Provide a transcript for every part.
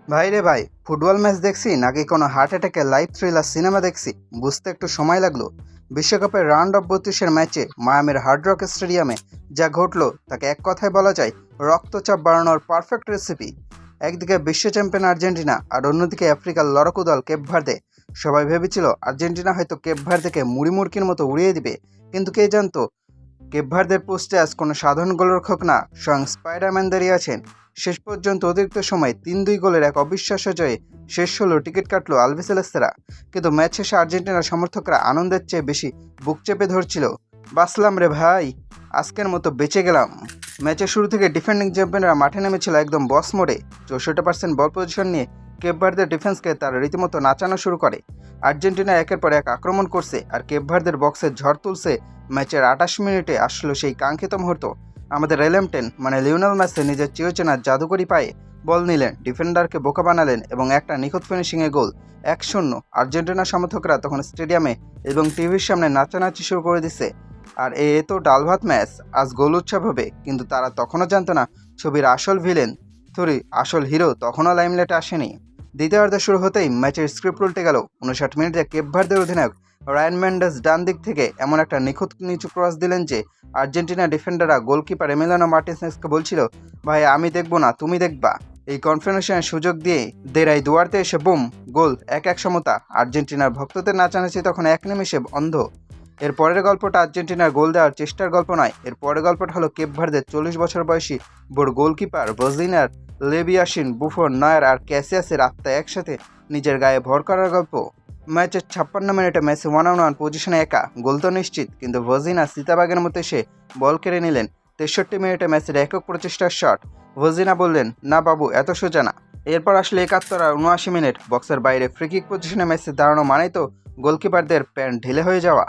ভাই রে ভাই, ফুটবল ম্যাচ দেখছি নাকি কোনো হার্ট অ্যাটাকের লাইভ থ্রিলার সিনেমা দেখছি, বুঝতে একটু সময় লাগলো। বিশ্বকাপের রাউন্ড অফ 32-এর ম্যাচে মায়ামির হার্ড রক স্টেডিয়ামে যা ঘটলো তাকে এক কথায় বলা যায় রক্তচাপ বাড়ানোর পারফেক্ট রেসিপি। একদিকে বিশ্ব চ্যাম্পিয়ন আর্জেন্টিনা আর অন্যদিকে আফ্রিকার লড়াকু দল কেপ ভার্দে। সবাই ভেবেছিল আর্জেন্টিনা হয়তো কেপ ভার্দেকে মুড়ি মুড়কির মতো উড়িয়ে দিবে, কিন্তু কে জানতো কেপ ভার্দের পোস্টে আজ কোনো সাধারণ গোলরক্ষক না, স্বয়ং স্পাইডারম্যান দাঁড়িয়ে আছেন। শেষ পর্যন্ত অতিরিক্ত সময় 3-2 গোলের এক অবিশ্বাস্য জয়ে শেষ হলো টিকিট কাটলো আলবিসেলেস্তেরা। কিন্তু ম্যাচ শেষে আর্জেন্টিনার সমর্থকরা আনন্দের চেয়ে বেশি বুক চেপে ধরছিল। বাঁচলাম রে ভাই, আজকের মতো বেঁচে গেলাম। ম্যাচের শুরু থেকে ডিফেন্ডিং চ্যাম্পিয়নরা মাঠে নেমেছিল একদম বস মোডে। 64% বল পজিশন নিয়ে কেপ ভার্দের ডিফেন্সকে তারা রীতিমতো নাচানো শুরু করে। আর্জেন্টিনা একের পর এক আক্রমণ করছে আর কেপ ভার্দের বক্সে ঝড় তুলছে। ম্যাচের 28 মিনিটে আসলো সেই কাঙ্ক্ষিত মুহূর্ত। আমাদের রেলেমটেন মানে লিওনেল মেসি নিজের চিরচেনা জাদুকরি পায়ে বল নিলেন, ডিফেন্ডারকে বোকা বানালেন এবং একটা নিখুঁত ফিনিশিংয়ে গোল। 1-0। আর্জেন্টিনা সমর্থকরা তখন স্টেডিয়ামে এবং টিভির সামনে নাচানাচি শুরু করে দিছে। আর এ তো ডাল ভাত ম্যাচ, আজ গোল উৎসব হবে। কিন্তু তারা তখনও জানতো না ছবির আসল ভিলেন, আসল হিরো তখনও লাইমলাইটে আসেনি। দ্বিতীয়ার্ধ শুরু হতেই ম্যাচের স্ক্রিপ্ট উল্টে গেল। 59 মিনিটে কেপ ভার্দের অধিনায়ক রায়ান মেন্ডেস ডান দিক থেকে এমন একটা নিখুঁত নিচু ক্রস দিলেন যে আর্জেন্টিনা ডিফেন্ডাররা গোলকিপার এমিলিয়ানো মার্টিনেজকে বলছিল, ভাই আমি দেখবো না, তুমি দেখবা। এই কনফারেন্সের সুযোগ দিয়ে দেরাই দুয়ারতে এসে বুম, গোল। 1-1 সমতা। আর্জেন্টিনার ভক্তদের নাচানাচি তখন এক নিমেষে অন্ধ। এর পরের গল্পটা আর্জেন্টিনার গোল দেওয়ার চেষ্টার গল্প নয়, এর পরের গল্পটা হলো কেপ ভার্দের 40 বছর বয়সী বড় গোলকিপার বজিনার, লেবিয়াসিন, বুফন, নয়ার আর ক্যাসিয়াসের আত্মা একসাথে নিজের গায়ে ভর করার গল্প। ম্যাচের 56 মিনিটে মেসি 1-on-1 পজিশনে একা, গোল তো নিশ্চিত, কিন্তু ভজিনা সীতাবাগের মতো এসে বল কেড়ে নিলেন। 63 মিনিটে মেসির একক প্রচেষ্টার শট। ভজিনা বললেন, না বাবু, এত সোজা না। এরপর আসলে 71 আর 79 মিনিট, বক্সের বাইরে ফ্রিকিক পজিশনে মেসি দাঁড়ানো মানেই তো গোলকিপারদের প্যান্ট ঢিলে হয়ে যাওয়া।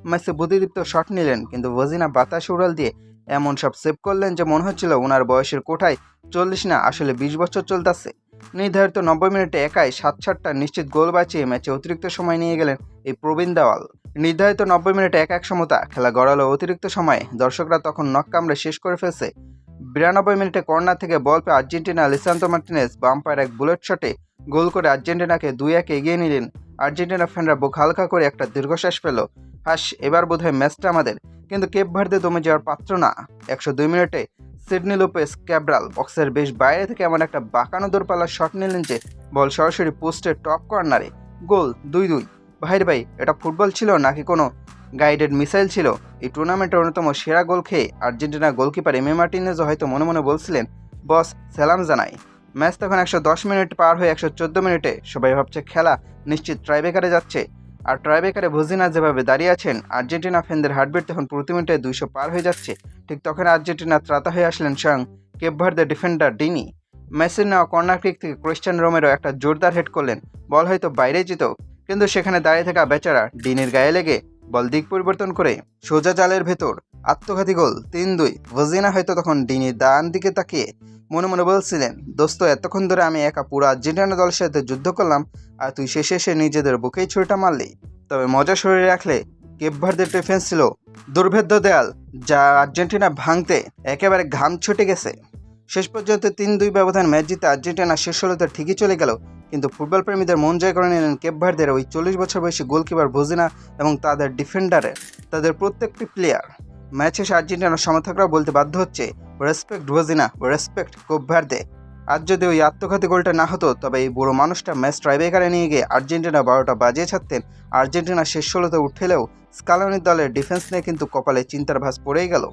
মেসি বুদ্ধিদীপ্ত শট নিলেন, কিন্তু ভজিনা বাতাসে উড়াল দিয়ে এমন সব সেভ করলেন যে মনে হচ্ছিল ওনার বয়সের কোঠায় 40 না, আসলে 20 বছর চলতেছে। নির্ধারিত 90 মিনিটে একাই 7-4টা নিশ্চিত গোল বাঁচিয়ে ম্যাচে অতিরিক্ত সময় নিয়ে গেলেন এই প্রবীণ দেওয়াল। নির্ধারিত 90 মিনিটে 1-1 সমতা, খেলা গড়ালো অতিরিক্ত সময়ে। দর্শকরা তখন নক কামড়ে শেষ করে ফেলছে। 92 মিনিটে কর্নার থেকে বল পেয়ে আর্জেন্টিনা লিসান্দ্রো মার্টিনেজ বাম্পার এক বুলেট শটে গোল করে আর্জেন্টিনাকে 2-1 এগিয়ে নিলেন। আর্জেন্টিনা ফ্যানরা বুক হালকা করে একটা দীর্ঘশ্বাস পেল। এবার বোধহয় ম্যাচটা আমাদের। কিন্তু কেপ ভার্দে দমে যাওয়ার পাত্র না। 102 মিনিটে সিডনি লোপেস ক্যাব্রাল বক্সের বেশ বাইরে থেকে এমন একটা বাঁকানো দূরপাল্লার শট নিলেন যে বল সরাসরি পোস্টের টপ কর্নারে। গোল 2-2। ভাই, এটা ফুটবল ছিল নাকি কোনো গাইডেড মিসাইল ছিল? এই টুর্নামেন্টের অন্যতম সেরা গোল খেয়ে আর্জেন্টিনার গোলকিপার এমি মার্টিনেজও হয়তো মনে মনে বলছিলেন, বস সালাম জানাই। ম্যাচ তখন 110 মিনিট পার হয়ে 114 মিনিটে। সবাই ভাবছে খেলা নিশ্চিত ট্রাইবেকারে যাচ্ছে। আর ট্রাইবেকারে ভজিনা যেভাবে দাঁড়িয়ে আছেন, আর্জেন্টিনা ফ্যানদের হার্টবিট তখন প্রতি মিনিটে 200 পার হয়ে যাচ্ছে। ঠিক তখন আর্জেন্টিনা ত্রাতা হয়ে আসলেন স্বয়ং কেপ ভার্দের ডিফেন্ডার ডিনি। মেসির নেওয়া কর্নার কিক থেকে ক্রিস্টিয়ান রোমেরো একটা জোরদার হেড করলেন। বল হয়তো বাইরে যেত, কিন্তু সেখানে দাঁড়িয়ে থাকা বেচারা ডিনির গায়ে লেগে বল দিক পরিবর্তন করে সোজা জালের ভেতর আত্মঘাতী গোল। 3-2। ভজিনা হয়তো তখন ডিনির ডান দিকে তাকিয়ে মনে মনে বলছিলেন, দোস্ত, এতক্ষণ ধরে আমি একা পুরো আর্জেন্টিনা দলের সাথে যুদ্ধ করলাম, আর তুই শেষে এসে নিজেদের বুকেই ছুরিটা মারলি। তবে মজা শরীরে রাখলে কেপ ভার্দের ডিফেন্স ছিল দুর্ভেদ্য দেয়াল, যা আর্জেন্টিনা ভাঙতে একেবারে ঘাম ছুটে গেছে। শেষ পর্যন্ত 3-2 ব্যবধান ম্যাচ জিতে আর্জেন্টিনা শেষ ষোলোতে ঠিকই চলে গেল। কিন্তু ফুটবল প্রেমীদের মন জয় করে নিলেন কেপ ভার্দের ওই 40 বছর বয়সী গোলকিপার ভজিনা এবং তাদের ডিফেন্ডারের তাদের প্রত্যেকটি প্লেয়ার। ম্যাচ শেষে আর্জেন্টিনার সমর্থকরাও বলতে বাধ্য হচ্ছে, রেসপেক্ট ভজিনা, রেসপেক্ট কেপ ভার্দে। আজ যদি ওই আত্মঘাতী গোলটা না হতো, তবে এই বুড়ো মানুষটা ম্যাচ ট্রাইবেকারে নিয়ে গিয়ে আর্জেন্টিনা 12টা বাজিয়ে ছাড়তেন। আর্জেন্টিনা শেষ ষোলোতে উঠলেও স্কালোনির দলের ডিফেন্স নিয়ে কিন্তু কপালে চিন্তার ভাঁজ পড়েই গেল।